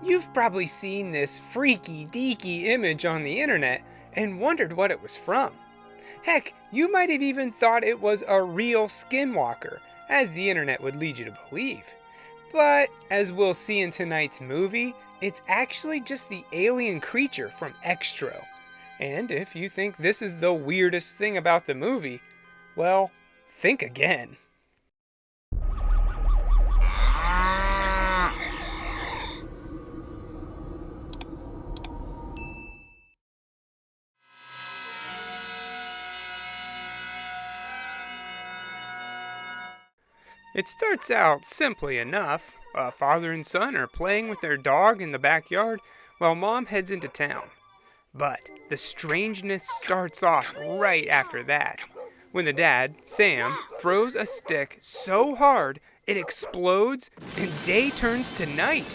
You've probably seen this freaky deaky image on the internet and wondered what it was from. Heck, you might have even thought it was a real Skinwalker, as the internet would lead you to believe. But, as we'll see in tonight's movie, it's actually just the alien creature from Xtro. And if you think this is the weirdest thing about the movie, well, think again. It starts out simply enough. A father and son are playing with their dog in the backyard while mom heads into town. But the strangeness starts off right after that, when the dad, Sam, throws a stick so hard it explodes and day turns to night.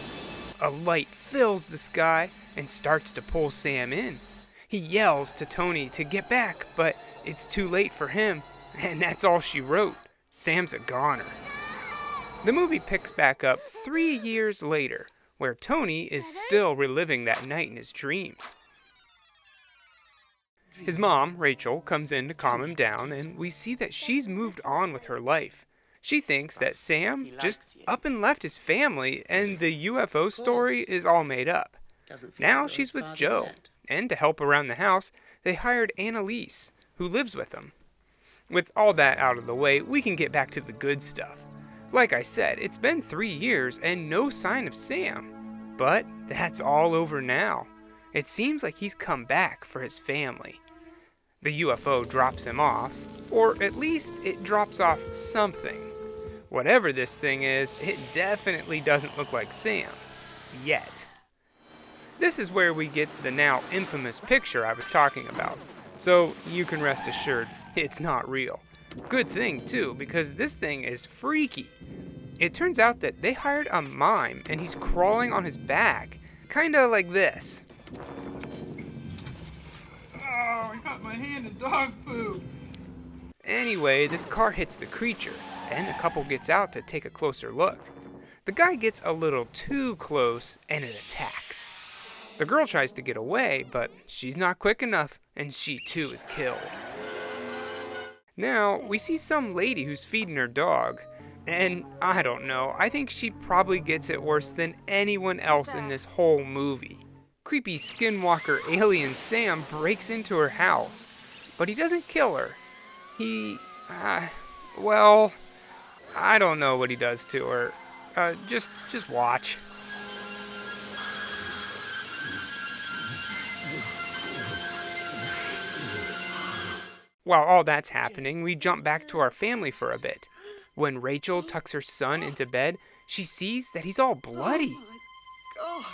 A light fills the sky and starts to pull Sam in. He yells to Tony to get back, but it's too late for him, and that's all she wrote. Sam's a goner. The movie picks back up 3 years later, where Tony is still reliving that night in his dreams. His mom, Rachel, comes in to calm him down, and we see that she's moved on with her life. She thinks that Sam just up and left his family, and the UFO story is all made up. Now she's with Joe, and to help around the house, they hired Annalise, who lives with them. With all that out of the way, we can get back to the good stuff. Like I said, it's been 3 years and no sign of Sam. But that's all over now. It seems like he's come back for his family. The UFO drops him off, or at least it drops off something. Whatever this thing is, it definitely doesn't look like Sam. Yet. This is where we get the now infamous picture I was talking about. So you can rest assured, it's not real. Good thing, too, because this thing is freaky. It turns out that they hired a mime, and he's crawling on his back. Kinda like this. Oh, I got my hand in dog poop. Anyway, this car hits the creature, and the couple gets out to take a closer look. The guy gets a little too close, and it attacks. The girl tries to get away, but she's not quick enough, and she too is killed. Now, we see some lady who's feeding her dog, and I don't know, I think she probably gets it worse than anyone else in this whole movie. Creepy Skinwalker alien Sam breaks into her house, but he doesn't kill her. Well, I don't know what he does to her. Just watch. While all that's happening, we jump back to our family for a bit. When Rachel tucks her son into bed, she sees that he's all bloody. Oh my God.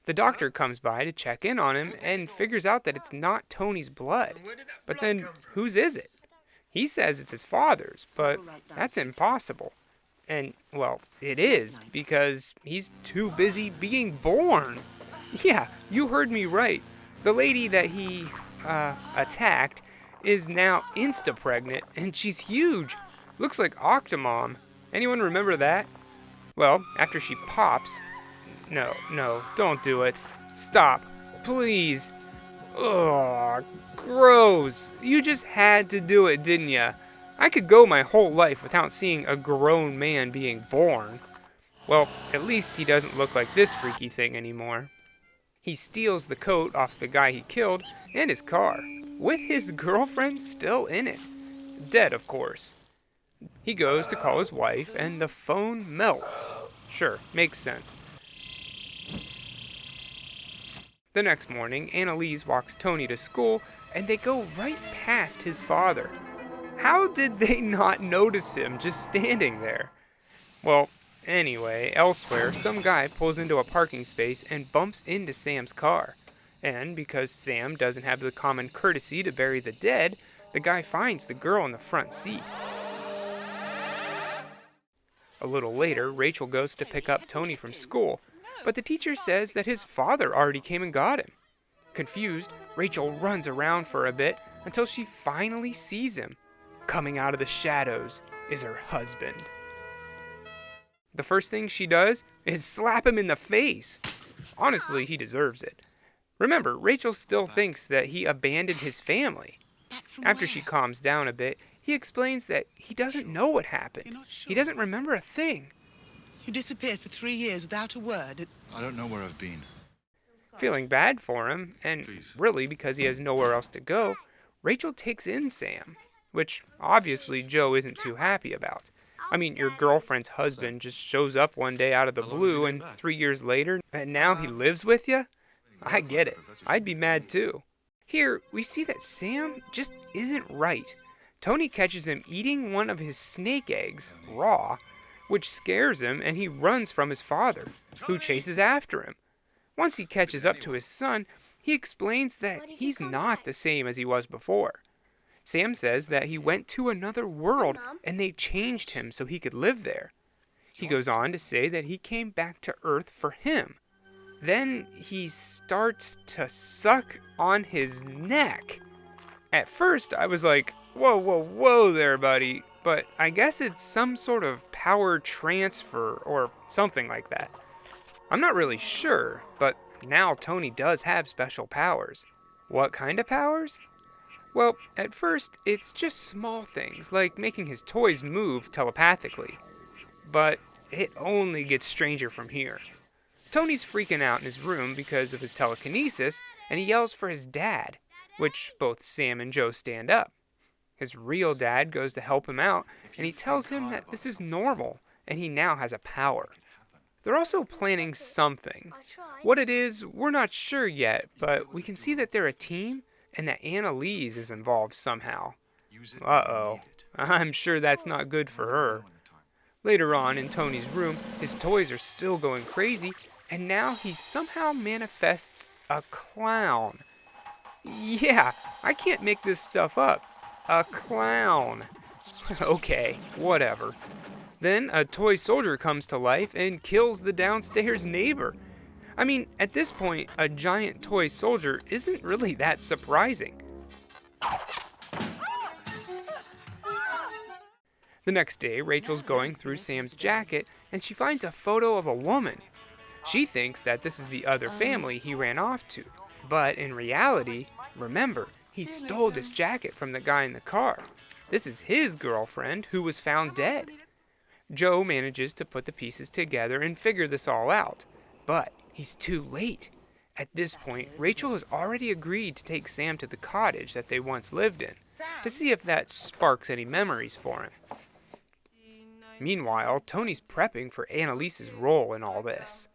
The doctor comes by to check in on him and figures out that it's not Tony's blood. But then, whose is it? He says it's his father's, but that's impossible. And, well, it is, because he's too busy being born. Yeah, you heard me right. The lady that he attacked is now insta-pregnant, and she's huge. Looks like Octomom. Anyone remember that? Well, after she pops... No, don't do it. Stop. Please. Ugh, gross. You just had to do it, didn't ya? I could go my whole life without seeing a grown man being born. Well, at least he doesn't look like this freaky thing anymore. He steals the coat off the guy he killed and his car, with his girlfriend still in it. Dead, of course. He goes to call his wife, and the phone melts. Sure, makes sense. The next morning, Annalise walks Tony to school, and they go right past his father. How did they not notice him just standing there? Well, anyway, elsewhere, some guy pulls into a parking space and bumps into Sam's car. And because Sam doesn't have the common courtesy to bury the dead, the guy finds the girl in the front seat. A little later, Rachel goes to pick up Tony from school, but the teacher says that his father already came and got him. Confused, Rachel runs around for a bit until she finally sees him. Coming out of the shadows is her husband. The first thing she does is slap him in the face. Honestly, he deserves it. Remember, Rachel still thinks that he abandoned his family. After she calms down a bit, he explains that he doesn't know what happened. He doesn't remember a thing. You disappeared for 3 years without a word. I don't know where I've been. Feeling bad for him, and really because he has nowhere else to go, Rachel takes in Sam, which obviously Joe isn't too happy about. I mean, your girlfriend's husband just shows up one day out of the blue, and 3 years later, and now he lives with you? I get it. I'd be mad too. Here, we see that Sam just isn't right. Tony catches him eating one of his snake eggs, raw, which scares him, and he runs from his father, who chases after him. Once he catches up to his son, he explains that he's not the same as he was before. Sam says that he went to another world and they changed him so he could live there. He goes on to say that he came back to Earth for him. Then he starts to suck on his neck. At first, I was like, whoa, whoa, whoa there, buddy. But I guess it's some sort of power transfer or something like that. I'm not really sure, but now Tony does have special powers. What kind of powers? Well, at first, it's just small things, like making his toys move telepathically. But it only gets stranger from here. Tony's freaking out in his room because of his telekinesis, and he yells for his dad, which both Sam and Joe stand up. His real dad goes to help him out, and he tells him that this is normal, and he now has a power. They're also planning something. What it is, we're not sure yet, but we can see that they're a team, and that Annalise is involved somehow. Uh-oh. I'm sure that's not good for her. Later on, in Tony's room, his toys are still going crazy, and now he somehow manifests a clown. Yeah, I can't make this stuff up. A clown. Okay, whatever. Then a toy soldier comes to life and kills the downstairs neighbor. I mean, at this point, a giant toy soldier isn't really that surprising. The next day, Rachel's going through Sam's jacket and she finds a photo of a woman. She thinks that this is the other family he ran off to. But in reality, remember, he stole this jacket from the guy in the car. This is his girlfriend who was found dead. Joe manages to put the pieces together and figure this all out. But he's too late. At this point, Rachel has already agreed to take Sam to the cottage that they once lived in, to see if that sparks any memories for him. Meanwhile, Tony's prepping for Annalise's role in all this.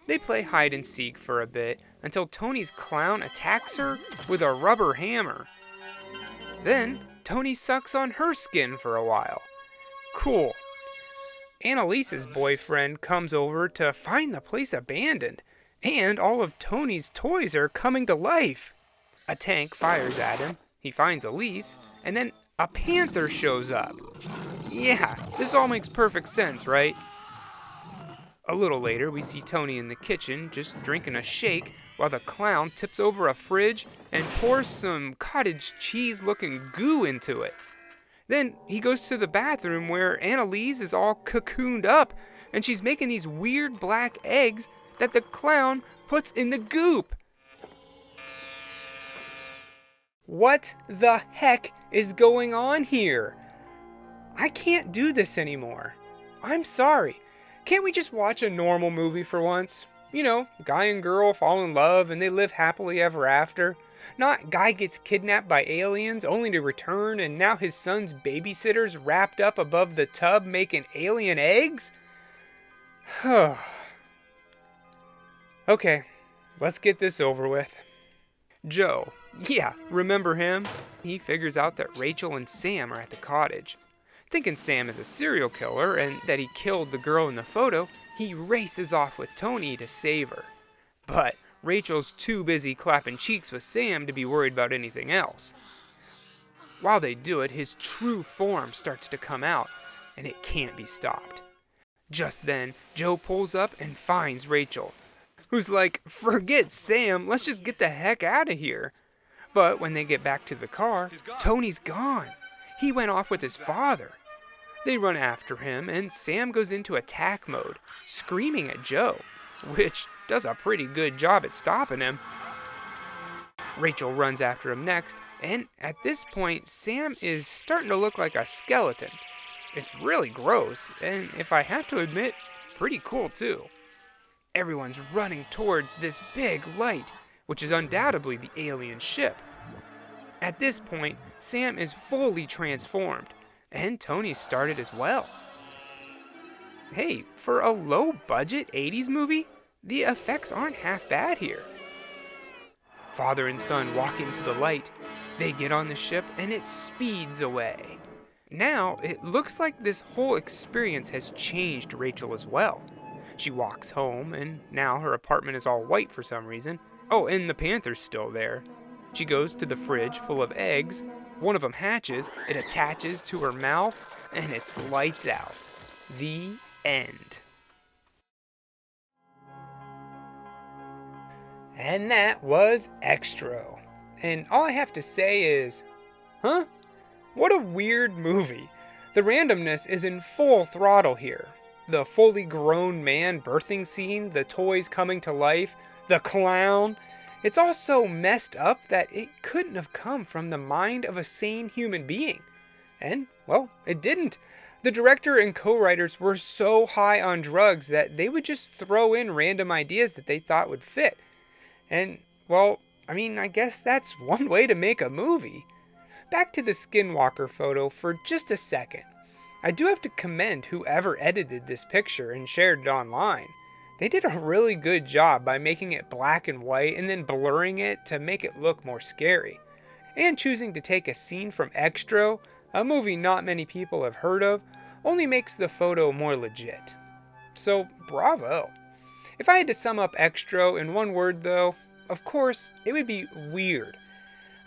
They play hide and seek for a bit until Tony's clown attacks her with a rubber hammer. Then, Tony sucks on her skin for a while. Cool. Annalise's boyfriend comes over to find the place abandoned, and all of Tony's toys are coming to life. A tank fires at him, he finds Elise, and then a panther shows up. Yeah, this all makes perfect sense, right? A little later, we see Tony in the kitchen just drinking a shake while the clown tips over a fridge and pours some cottage cheese-looking goo into it. Then he goes to the bathroom where Annalise is all cocooned up and she's making these weird black eggs that the clown puts in the goop. What the heck is going on here? I can't do this anymore. I'm sorry. Can't we just watch a normal movie for once? You know, guy and girl fall in love and they live happily ever after. Not guy gets kidnapped by aliens only to return and now his son's babysitter's wrapped up above the tub making alien eggs? Okay, let's get this over with. Joe. Yeah, remember him? He figures out that Rachel and Sam are at the cottage. Thinking Sam is a serial killer and that he killed the girl in the photo, he races off with Tony to save her. But Rachel's too busy clapping cheeks with Sam to be worried about anything else. While they do it, his true form starts to come out, and it can't be stopped. Just then, Joe pulls up and finds Rachel, who's like, forget Sam, let's just get the heck out of here. But when they get back to the car, Tony's gone. He went off with his father. They run after him, and Sam goes into attack mode, screaming at Joe, which does a pretty good job at stopping him. Rachel runs after him next, and at this point, Sam is starting to look like a skeleton. It's really gross, and if I have to admit, pretty cool too. Everyone's running towards this big light, which is undoubtedly the alien ship. At this point, Sam is fully transformed, and Tony started as well. Hey, for a low-budget 80s movie, the effects aren't half bad here. Father and son walk into the light. They get on the ship, and it speeds away. Now, it looks like this whole experience has changed Rachel as well. She walks home, and now her apartment is all white for some reason. Oh, and the panther's still there. She goes to the fridge full of eggs. One of them hatches, it attaches to her mouth, and it's lights out. The end. And that was Xtro. And all I have to say is, huh? What a weird movie. The randomness is in full throttle here. The fully grown man birthing scene, the toys coming to life, the clown. It's all so messed up that it couldn't have come from the mind of a sane human being. And, well, it didn't. The director and co-writers were so high on drugs that they would just throw in random ideas that they thought would fit. And, well, I guess that's one way to make a movie. Back to the Skinwalker photo for just a second. I do have to commend whoever edited this picture and shared it online. They did a really good job by making it black and white and then blurring it to make it look more scary. And choosing to take a scene from Xtro, a movie not many people have heard of, only makes the photo more legit. So, bravo. If I had to sum up Xtro in one word though, of course, it would be weird.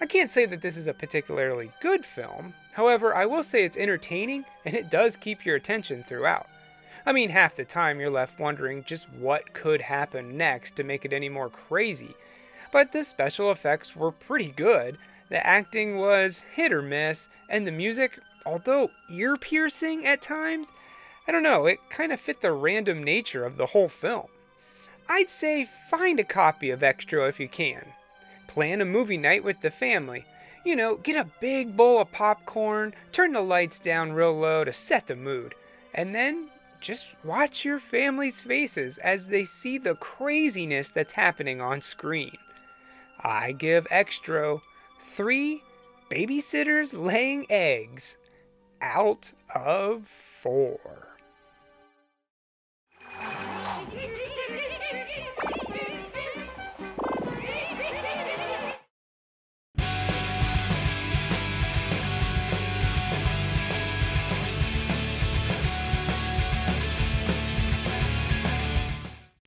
I can't say that this is a particularly good film, however, I will say it's entertaining and it does keep your attention throughout. Half the time you're left wondering just what could happen next to make it any more crazy. But the special effects were pretty good, the acting was hit or miss, and the music, although ear-piercing at times, I don't know, it kind of fit the random nature of the whole film. I'd say find a copy of Xtro if you can. Plan a movie night with the family. Get a big bowl of popcorn, turn the lights down real low to set the mood, and then just watch your family's faces as they see the craziness that's happening on screen. I give Xtro 3 babysitters laying eggs out of 4.